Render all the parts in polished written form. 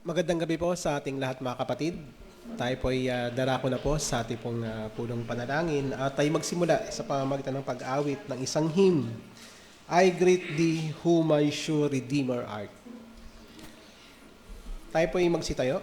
Magandang gabi po sa ating lahat mga kapatid. Tayo po ay darako na po sa ating pong pulong panalangin at tayo magsimula sa pamamagitan ng pag-awit ng isang hymn. I greet thee whom my sure Redeemer art. Tayo po ay magsitayo.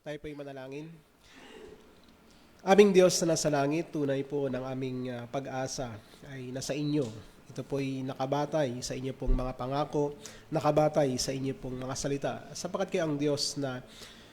Tayo po ay manalangin. Aming Diyos na nasa langit, tunay po ng aming pag-asa ay nasa inyo. Ito po ay nakabatay sa inyo pong mga pangako, nakabatay sa inyo pong mga salita. Sapagkat kayo ang Diyos na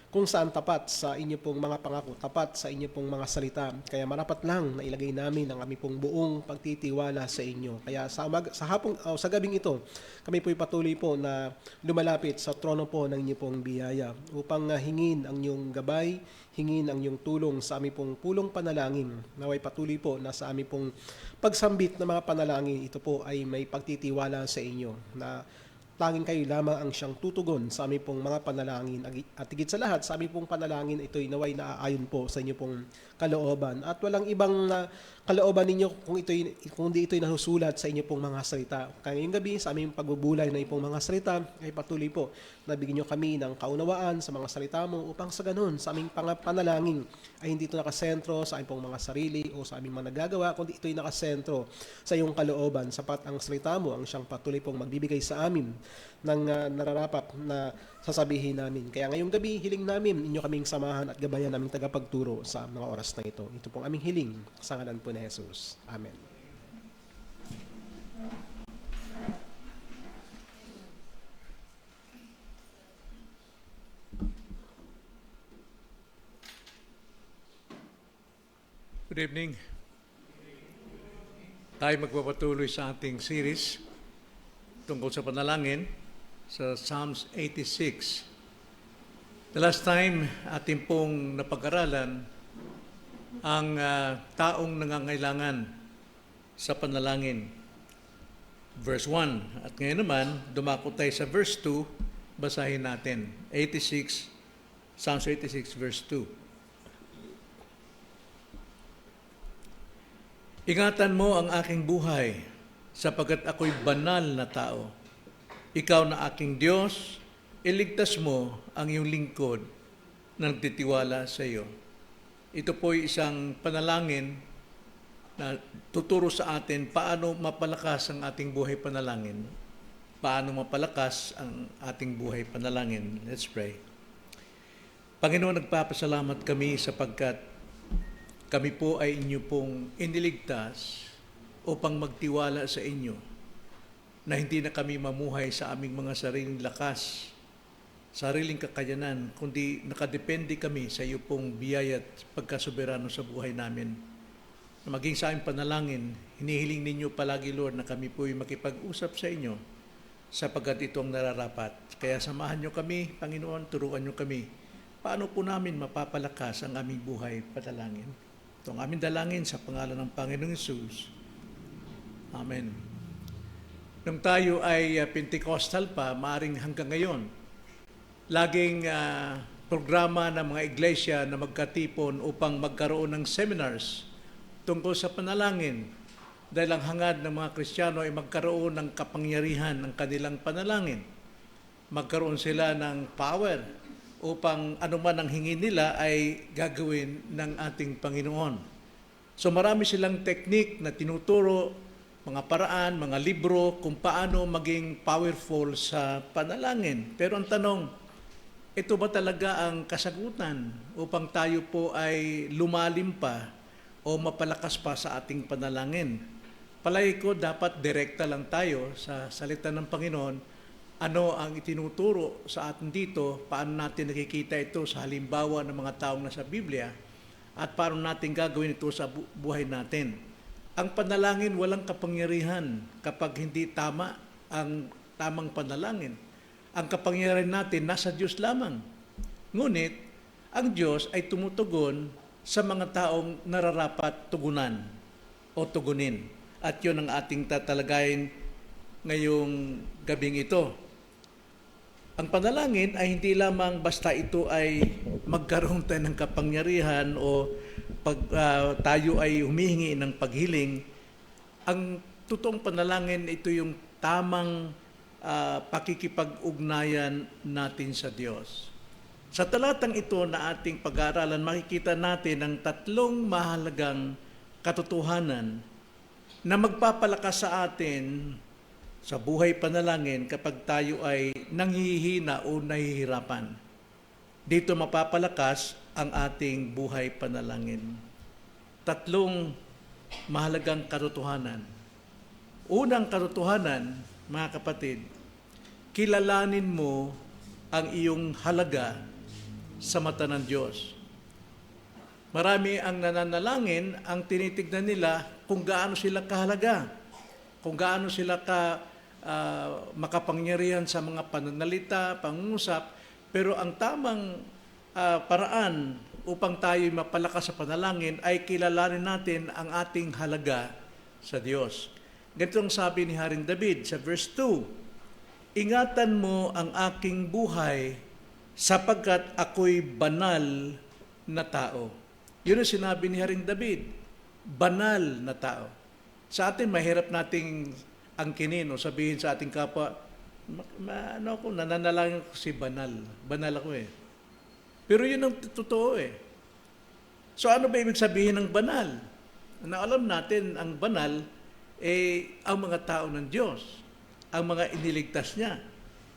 kung saan tapat sa inyo pong mga pangako, tapat sa inyo pong mga salita. Kaya marapat lang na ilagay namin ang aming pong buong pagtitiwala sa inyo. Kaya sa gabing ito, kami po'y patuloy po na lumalapit sa trono po ng inyo pong biyaya upang hingin ang inyong gabay, hingin ang inyong tulong sa aming pong pulong panalangin. Naway patuloy po na sa aming pong pagsambit ng mga panalangin, ito po ay may pagtitiwala sa inyo na tanging kayo lamang ang siyang tutugon sa aming pong mga panalangin. At higit sa lahat, sa aming pong panalangin, ito'y naway naaayon po sa inyo pong kalooban. At walang ibang kalooban ninyo kung di ito'y nahusulat sa inyo pong mga salita. Kaya ngayong gabi, sa aming pagbubulay na ipong mga salita, ay patuloy po na bigyan nyo kami ng kaunawaan sa mga salita mo upang sa ganun, sa aming panalangin, ay hindi ito nakasentro sa aming pong mga sarili o sa aming mga nagagawa, kundi ito'y nakasentro sa iyong kalooban, sapat ang salita mo ang siyang patuloy pong magbibigay sa amin ng nararapat na sasabihin namin. Kaya ngayong gabi, hiling namin inyo kaming samahan at gabayan naming tagapagturo sa mga oras na ito. Ito pong aming hiling sa ngalan po ni Jesus. Amen. Good evening. Tayo magpapatuloy sa ating series tungkol sa panalangin sa Psalms 86. The last time ating pong napag-aralan ang taong nangangailangan sa panalangin. verse 1. At ngayon naman, dumako tayo sa verse 2, basahin natin. Psalms 86 verse 2. Ingatan mo ang aking buhay, sapagkat ako'y banal na tao. Ikaw na aking Diyos, iligtas mo ang iyong lingkod na nagtitiwala sa iyo. Ito po'y isang panalangin na tuturo sa atin paano mapalakas ang ating buhay panalangin. Paano mapalakas ang ating buhay panalangin. Let's pray. Panginoon, nagpapasalamat kami sapagkat kami po ay inyo pong iniligtas upang magtiwala sa inyo na hindi na kami mamuhay sa aming mga sariling lakas, sariling kakayanan, kundi nakadepende kami sa iyo pong biyaya at pagkasoberano sa buhay namin. Na maging sa aming panalangin, hinihiling ninyo palagi, Lord, na kami po'y makipag-usap sa inyo sapagkat ito ang nararapat. Kaya samahan nyo kami, Panginoon, turuan nyo kami. Paano po namin mapapalakas ang aming buhay panalangin? Ito ang aming dalangin sa pangalan ng Panginoong Hesus. Amen. Nung tayo ay Pentecostal pa, maaring hanggang ngayon, laging programa ng mga iglesia na magkatipon upang magkaroon ng seminars tungkol sa panalangin. Dahil ang hangad ng mga Kristiyano ay magkaroon ng kapangyarihan ng kanilang panalangin. Magkaroon sila ng power upang anuman ang hingin nila ay gagawin ng ating Panginoon. So marami silang teknik na tinuturo, mga paraan, mga libro, kung paano maging powerful sa panalangin. Pero ang tanong, ito ba talaga ang kasagutan upang tayo po ay lumalim pa o mapalakas pa sa ating panalangin? Palagi ko dapat direkta lang tayo sa salita ng Panginoon. Ano ang itinuturo sa atin dito, paano natin nakikita ito sa halimbawa ng mga taong nasa Biblia, at paano natin gagawin ito sa buhay natin. Ang panalangin walang kapangyarihan kapag hindi tama ang tamang panalangin. Ang kapangyarihan natin nasa Diyos lamang. Ngunit, ang Diyos ay tumutugon sa mga taong nararapat tugunan o tugunin. At yun ang ating tatalagayin ngayong gabing ito. Ang panalangin ay hindi lamang basta ito ay magkaroon tayo ng kapangyarihan o pag tayo ay humihingi ng paghiling. Ang totoong panalangin, ito yung tamang pakikipag-ugnayan natin sa Diyos. Sa talatang ito na ating pag-aaralan, makikita natin ang tatlong mahalagang katotohanan na magpapalakas sa atin sa buhay panalangin kapag tayo ay nanghihina o nahihirapan. Dito mapapalakas ang ating buhay panalangin. Tatlong mahalagang katotohanan. Unang katotohanan, mga kapatid, kilalanin mo ang iyong halaga sa mata ng Diyos. Marami ang nananalangin, ang tinitignan nila kung gaano sila kahalaga, kung gaano sila makapangyarihan sa mga pananalita, pangungusap, pero ang tamang paraan upang tayo mapalakas sa panalangin ay kilalanin natin ang ating halaga sa Diyos. Ganito ang sabi ni Haring David sa verse 2, ingatan mo ang aking buhay sapagkat ako'y banal na tao. Yun ang sinabi ni Haring David, banal na tao. Sa atin, mahirap nating angkinin o sabihin sa ating kapwa, nananalangin ko si banal. Banal ako eh. Pero yun ang totoo eh. So ano ba ibig sabihin ng banal? Na alam natin, ang banal ang mga tao ng Diyos, ang mga iniligtas niya.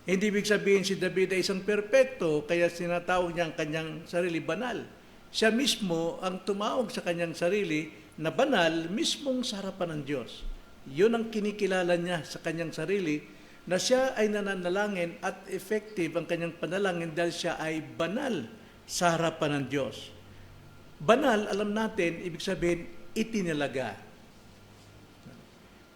Hindi ibig sabihin si David ay isang perpekto, kaya sinatawag niya ang kanyang sarili banal. Siya mismo ang tumawag sa kanyang sarili na banal mismong sa harapan ng Diyos. Yun ang kinikilala niya sa kanyang sarili, na siya ay nananalangin at effective ang kanyang panalangin dahil siya ay banal sa harapan ng Diyos. Banal, alam natin, ibig sabihin, itinalaga.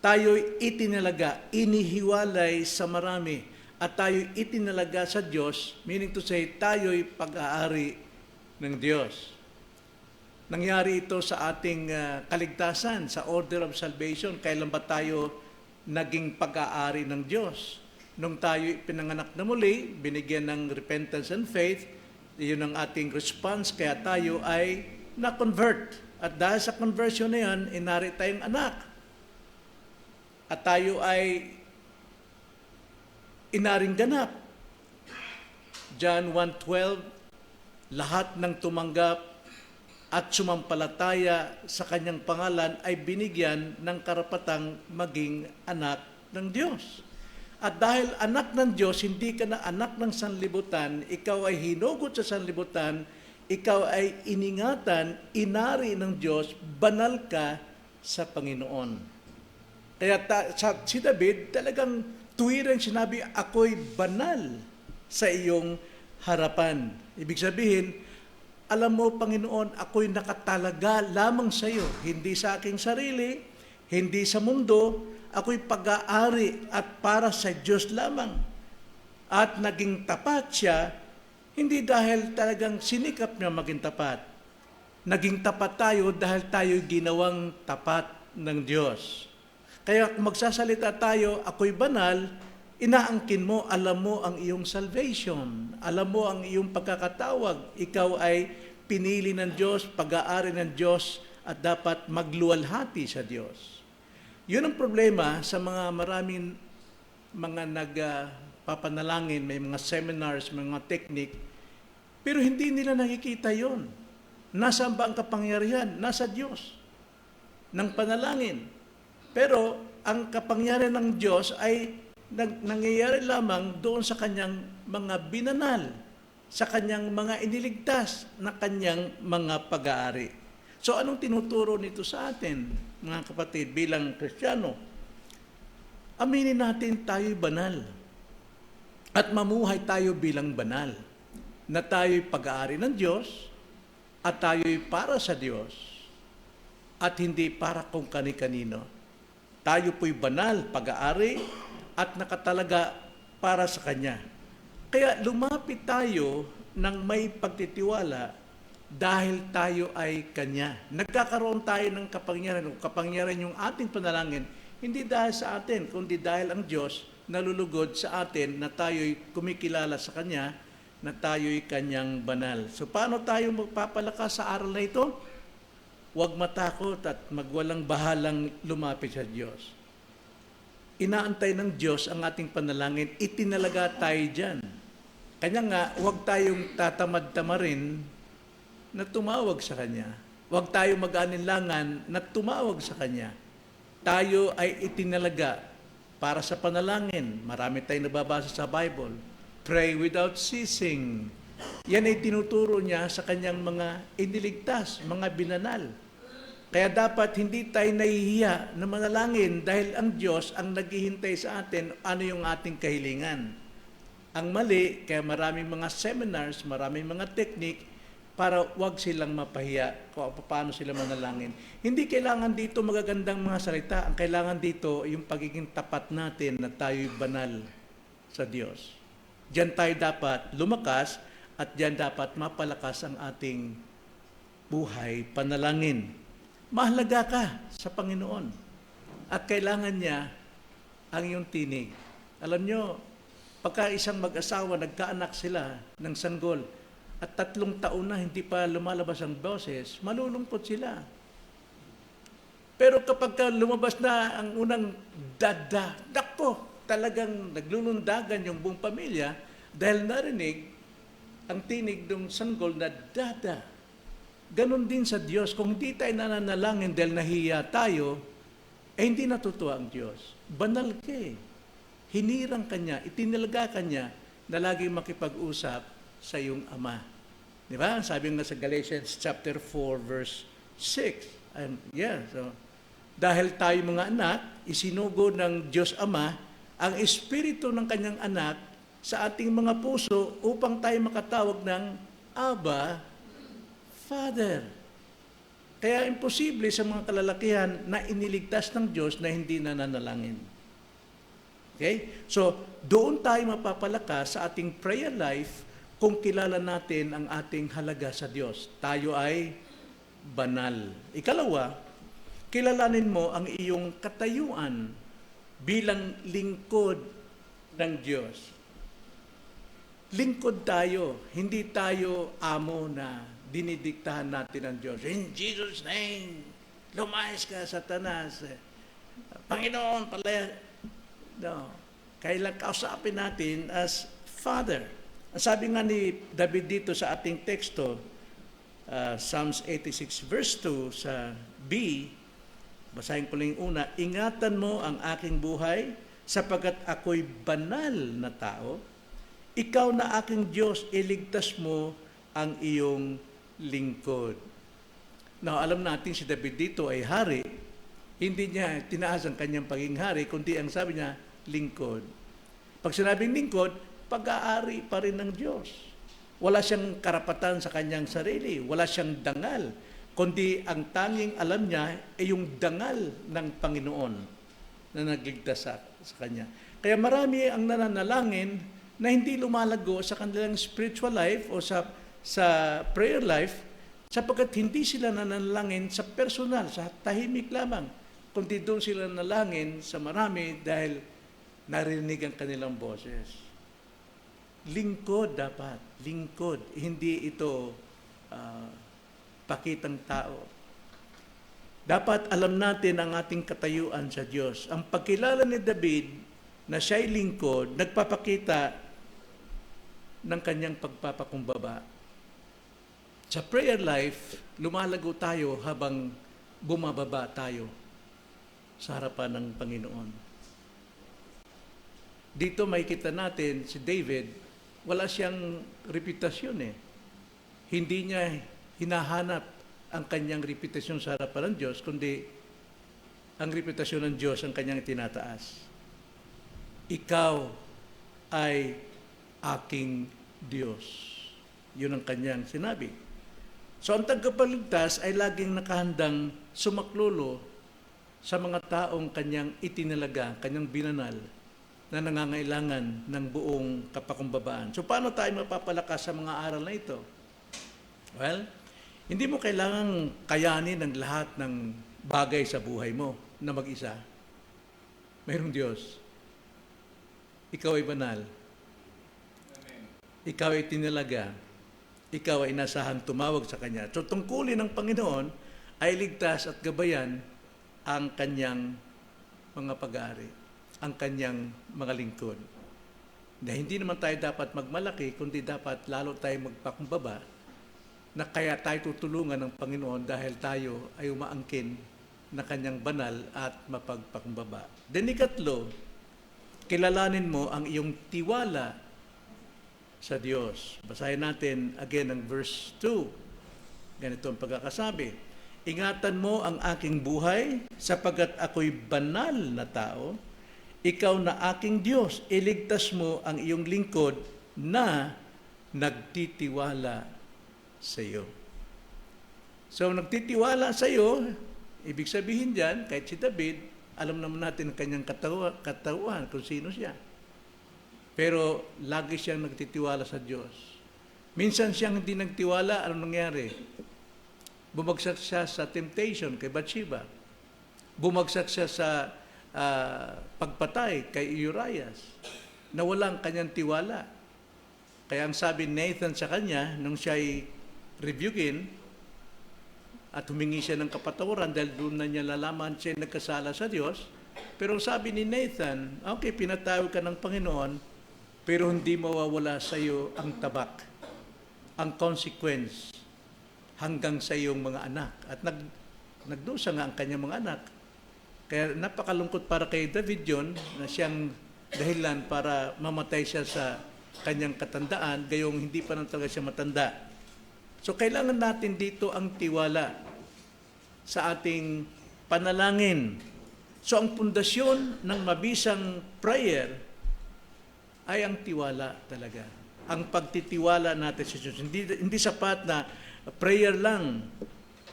Tayo'y itinalaga, inihiwalay sa marami, at tayo'y itinalaga sa Diyos, meaning to say, tayo'y pag-aari ng Diyos. Nangyari ito sa ating kaligtasan, sa order of salvation. Kailan ba tayo naging pag-aari ng Diyos. Nung tayo pinanganak na muli, binigyan ng repentance and faith, yun ang ating response, kaya tayo ay na-convert. At dahil sa conversion na yan, inari tayong anak. At tayo ay inaring ganap. John 1:12, lahat ng tumanggap at sumampalataya sa kanyang pangalan ay binigyan ng karapatang maging anak ng Diyos. At dahil anak ng Diyos, hindi ka na anak ng sanlibutan, ikaw ay hinugot sa sanlibutan, ikaw ay iningatan, inari ng Diyos, banal ka sa Panginoon. Kaya si David talagang tuwiran sinabi, ako'y banal sa iyong harapan. Ibig sabihin, alam mo, Panginoon, ako'y nakatalaga lamang sa iyo, hindi sa aking sarili, hindi sa mundo, ako'y pag-aari at para sa Diyos lamang. At naging tapat siya, hindi dahil talagang sinikap niya maging tapat. Naging tapat tayo dahil tayo'y ginawang tapat ng Diyos. Kaya kung magsasalita tayo, ako'y banal, inaangkin mo, alam mo ang iyong salvation, alam mo ang iyong pagkakatawag, ikaw ay pinili ng Diyos, pag-aari ng Diyos, at dapat magluwalhati sa Diyos. Yun ang problema sa mga maraming mga nagpapanalangin, may mga seminars, may mga technique, pero hindi nila nakikita yon. Nasaan ba ang kapangyarihan? Nasa Diyos ng panalangin. Pero ang kapangyarihan ng Diyos ay nangyayari lamang doon sa kanyang mga binanal, sa kanyang mga iniligtas na kanyang mga pag-aari. So anong tinuturo nito sa atin, mga kapatid, bilang Kristiyano? Aminin natin tayo'y banal at mamuhay tayo bilang banal, na tayo'y pag-aari ng Diyos at tayo'y para sa Diyos at hindi para kung kani-kanino. Tayo po'y banal, pag-aari at nakatalaga para sa Kanya. Kaya lumapit tayo ng may pagtitiwala dahil tayo ay Kanya. Nagkakaroon tayo ng kapangyarihan, kapangyarihan yung ating panalangin, hindi dahil sa atin, kundi dahil ang Diyos nalulugod sa atin na tayo'y kumikilala sa Kanya, na tayo'y Kanyang banal. So paano tayo magpapalakas sa aral na ito? Huwag matakot at magwalang bahalang lumapit sa Diyos. Inaantay ng Diyos ang ating panalangin, itinalaga tayo dyan. Kanya nga, huwag tayong tatamad-tamarin na tumawag sa Kanya. Huwag tayong mag-alinlangan na tumawag sa Kanya. Tayo ay itinalaga para sa panalangin. Marami tayong nababasa sa Bible. Pray without ceasing. Yan ay tinuturo niya sa Kanyang mga iniligtas, mga binanal. Kaya dapat hindi tayo nahihiya na manalangin dahil ang Diyos ang naghihintay sa atin ano yung ating kahilingan. Ang mali, kaya maraming mga seminars, maraming mga technique para wag silang mapahiya kung paano sila manalangin. Hindi kailangan dito magagandang mga salita. Ang kailangan dito yung pagiging tapat natin na tayo'y banal sa Diyos. Diyan tayo dapat lumakas at diyan dapat mapalakas ang ating buhay, panalangin. Mahalaga ka sa Panginoon at kailangan niya ang iyong tinig. Alam nyo, pagka isang mag-asawa, nagkaanak sila ng sanggol at 3 taon na hindi pa lumalabas ang boses, malulungkot sila. Pero kapag lumabas na ang unang dada, dakpo, talagang naglulundagan yung buong pamilya dahil narinig ang tinig ng sanggol na dada. Ganon din sa Diyos. Kung hindi tayo nananalangin dahil nahiya tayo, hindi natutuwa ang Diyos. Banal ka eh. Hinirang Kanya, itinalaga Kanya na laging makipag-usap sa iyong Ama. Di ba? Sabi nga sa Galatians chapter 4 verse 6. So, dahil tayo mga anak, isinugo ng Diyos Ama ang Espiritu ng Kanyang anak sa ating mga puso upang tayo makatawag ng Abba, Father. Kaya imposible sa mga kalalakihan na iniligtas ng Diyos na hindi nananalangin. Okay? So, doon tayo mapapalakas sa ating prayer life kung kilala natin ang ating halaga sa Diyos. Tayo ay banal. Ikalawa, kilalanin mo ang iyong katayuan bilang lingkod ng Diyos. Lingkod tayo, hindi tayo amo na dinidiktahan natin ng Diyos. In Jesus' name, lumayas ka, Satanas. Panginoon, pala. No. Kailan kausapin natin as Father. Ang sabi nga ni David dito sa ating teksto, Psalms 86 verse 2 sa B, basahin ko lang yung una, ingatan mo ang aking buhay sapagkat ako'y banal na tao. Ikaw na aking Diyos, iligtas mo ang iyong lingkod. Now, alam natin si David dito ay hari. Hindi niya tinaas ang kanyang pagiging hari, kundi ang sabi niya, lingkod. Pag sinabing lingkod, pag-aari pa rin ng Diyos. Wala siyang karapatan sa kanyang sarili. Wala siyang dangal. Kundi ang tanging alam niya ay yung dangal ng Panginoon na nagligtas sa kanya. Kaya marami ang nananalangin na hindi lumalago sa kanilang spiritual life o sa prayer life sapagkat hindi sila nananalangin sa personal, sa tahimik lamang. Kundi doon sila nanalangin sa marami dahil narinig ang kanilang boses. Lingkod dapat. Lingkod. Hindi ito pakitang tao. Dapat alam natin ang ating katayuan sa Diyos. Ang pagkilala ni David na siya'y lingkod, nagpapakita ng kanyang pagpapakumbaba. Sa prayer life, lumalago tayo habang bumababa tayo sa harapan ng Panginoon. Dito makikita natin si David, wala siyang reputasyon eh. Hindi niya hinahanap ang kanyang reputasyon sa harapan ng Diyos, kundi ang reputasyon ng Diyos ang kanyang tinataas. Ikaw ay aking Diyos. Yun ang kanyang sinabi. So ang tagapagligtas ay laging nakahandang sumaklolo sa mga taong kanyang itinalaga, kanyang binanal, na nangangailangan ng buong kapakumbabaan. So paano tayo mapapalakas sa mga aral na ito? Well, hindi mo kailangang kayanin ang lahat ng bagay sa buhay mo na mag-isa. Mayroong Diyos. Ikaw ay banal. Ikaw ay tinalaga. Ikaw ay nasahang tumawag sa Kanya. So tungkulin ng Panginoon ay ligtas at gabayan ang Kanyang mga pag-aari, ang Kanyang mga lingkod. Na hindi naman tayo dapat magmalaki, kundi dapat lalo tayo magpakumbaba na kaya tayo tutulungan ng Panginoon dahil tayo ay umaangkin na Kanyang banal at mapagpakumbaba. Then ikatlo, kilalanin mo ang iyong tiwala sa Diyos. Basahin natin again ang verse 2. Ganito ang pagkakasabi. Ingatan mo ang aking buhay sapagkat ako'y banal na tao. Ikaw na aking Diyos, iligtas mo ang iyong lingkod na nagtitiwala sa iyo. So, nagtitiwala sa iyo, ibig sabihin diyan, kahit si David, alam naman natin ang kanyang katawan, kung sino siya. Pero, lagi siyang nagtitiwala sa Diyos. Minsan siyang hindi nagtiwala, anong nangyari? Bumagsak siya sa temptation kay Bathsheba. Bumagsak siya sa pagpatay kay Urias. Nawalang kanyang tiwala. Kaya ang sabi Nathan sa kanya, nung siya ay rebukin at humingi siya ng kapatawaran dahil doon na niya lalaman siya nagkasala sa Diyos. Pero sabi ni Nathan, okay, pinatawag ka ng Panginoon, pero hindi mawawala sa iyo ang tabak, ang consequence hanggang sa iyong mga anak. At nagdusa nga ang kanyang mga anak. Kaya napakalungkot para kay David yun, na siyang dahilan para mamatay siya sa kanyang katandaan, gayong hindi pa nang talaga siya matanda. So, kailangan natin dito ang tiwala sa ating panalangin. So, ang pundasyon ng mabisang prayer ay ang tiwala talaga. Ang pagtitiwala natin sa Diyos. Hindi sapat na prayer lang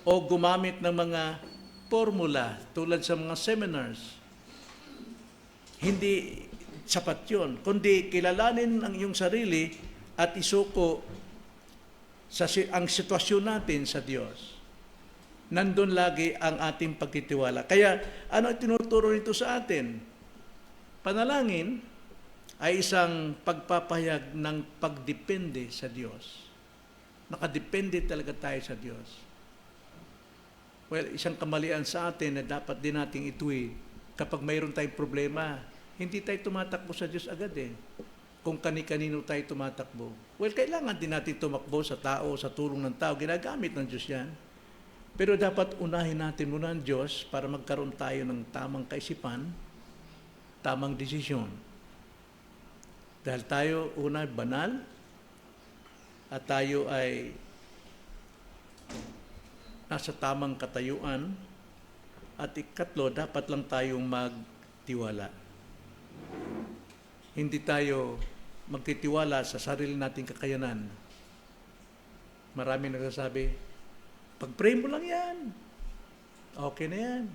o gumamit ng mga formula tulad sa mga seminars. Hindi sapat yun. Kundi kilalanin ang iyong sarili at isuko ang sitwasyon natin sa Diyos. Nandun lagi ang ating pagtitiwala. Kaya, ano tinuturo nito sa atin? Panalangin ay isang pagpapahayag ng pagdepende sa Diyos. Nakadepende talaga tayo sa Diyos. Well, isang kamalian sa atin na dapat din nating ituwid. Kapag mayroon tayong problema, hindi tayo tumatakbo sa Diyos agad eh. Kung kani-kanino tayo tumatakbo. Well, kailangan din natin tumakbo sa tao, sa tulong ng tao. Ginagamit ng Diyos yan. Pero dapat unahin natin muna ang Diyos para magkaroon tayo ng tamang kaisipan, tamang desisyon. Dahil tayo, una, banal, at tayo ay nasa tamang katayuan, at ikatlo, dapat lang tayong magtiwala. Hindi tayo magtitiwala sa sarili nating kakayanan. Marami nagsasabi, pag-pray mo lang yan. Okay na yan.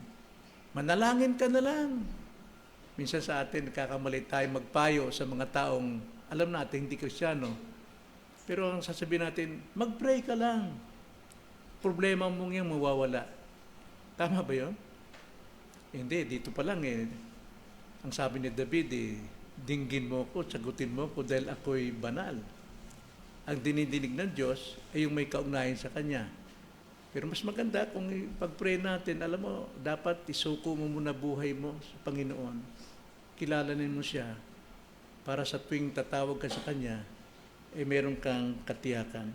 Manalangin ka na lang. Minsan sa atin, nagkakamali tayo magpayo sa mga taong alam natin hindi Kristiyano. Pero ang sasabihin natin, mag-pray ka lang. Problema mong yung mawawala. Tama ba yun? Hindi, dito pa lang eh. Ang sabi ni David eh, dinggin mo ko, sagutin mo ko dahil ako'y banal. Ang dinidinig ng Diyos ay yung may kaugnayan sa Kanya. Pero mas maganda kung pag-pray natin, alam mo, dapat isuko mo muna buhay mo sa Panginoon. Kilalanin mo siya para sa tuwing tatawag ka sa Kanya, eh meron kang katiyakan.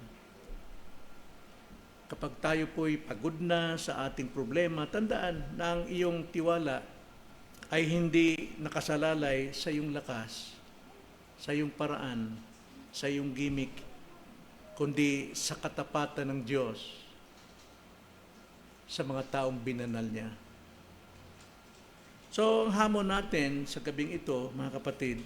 Kapag tayo po'y pagod na sa ating problema, tandaan na ang iyong tiwala ay hindi nakasalalay sa iyong lakas, sa iyong paraan, sa iyong gimmick, kundi sa katapatan ng Diyos sa mga taong binanal niya. So, ang hamon natin sa gabing ito, mga kapatid,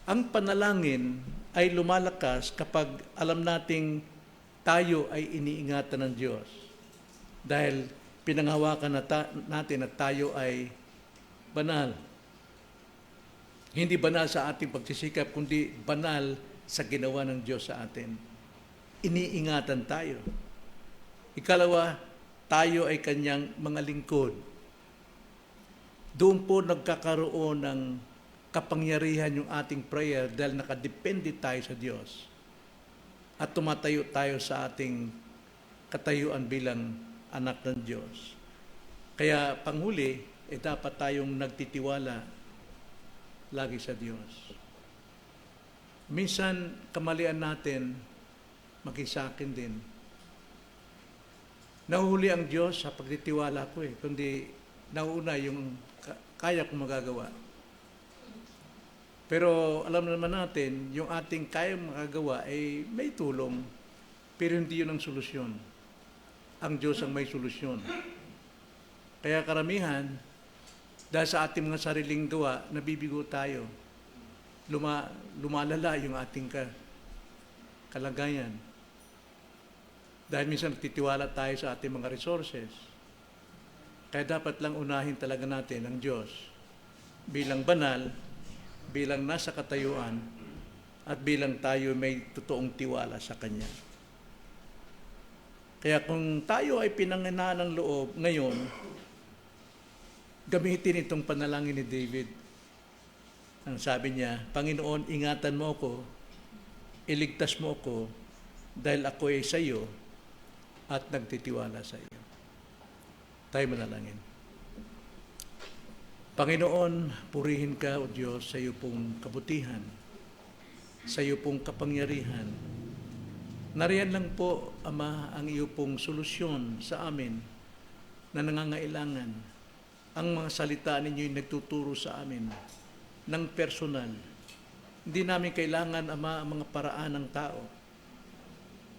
ang panalangin ay lumalakas kapag alam nating tayo ay iniingatan ng Diyos. Dahil pinanghawakan natin na tayo ay banal. Hindi banal sa ating pagsisikap, kundi banal sa ginawa ng Diyos sa atin. Iniingatan tayo. Ikalawa, tayo ay Kanyang mga lingkod. Doon po nagkakaroon ng kapangyarihan yung ating prayer dahil nakadepende tayo sa Diyos. At tumatayo tayo sa ating katayuan bilang anak ng Diyos. Kaya panghuli, dapat tayong nagtitiwala lagi sa Diyos. Minsan, kamalian natin, maging sa akin din. Nahuhuli ang Diyos sa pagtitiwala ko kundi nauna yung kaya kong magagawa. Pero alam naman natin, yung ating kaya magagawa ay may tulong, pero hindi yun ang solusyon. Ang Diyos ang may solusyon. Kaya karamihan, dahil sa ating mga sariling gawa, nabibigo tayo. Lumalala yung ating kalagayan. Dahil minsan nagtitiwala tayo sa ating mga resources. Kaya dapat lang unahin talaga natin ang Diyos bilang banal, bilang nasa katayuan, at bilang tayo may totoong tiwala sa Kanya. Kaya kung tayo ay pinanganaan ng loob ngayon, gamitin itong panalangin ni David. Ang sabi niya, Panginoon, ingatan mo ako, iligtas mo ako, dahil ako ay sa iyo at nagtitiwala sa iyo. Tayo manalangin. Panginoon, purihin ka, O Diyos, sa iyo pong kabutihan, sa iyo pong kapangyarihan. Nariyan lang po, Ama, ang iyo pong solusyon sa amin na nangangailangan. Ang mga salita ninyo'y nagtuturo sa amin ng personal. Hindi namin kailangan, Ama, ang mga paraan ng tao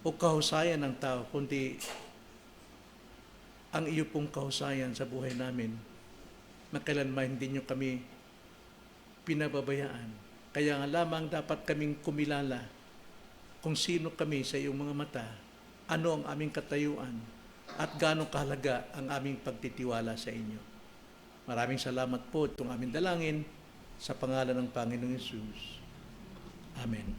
o kahusayan ng tao, kundi ang iyo pong kahusayan sa buhay namin na kailanman hindi nyo kami pinababayaan. Kaya nga lamang dapat kaming kumilala kung sino kami sa iyong mga mata, ano ang aming katayuan, at gaano kahalaga ang aming pagtitiwala sa inyo. Maraming salamat po itong aming dalangin sa pangalan ng Panginoong Hesus. Amen.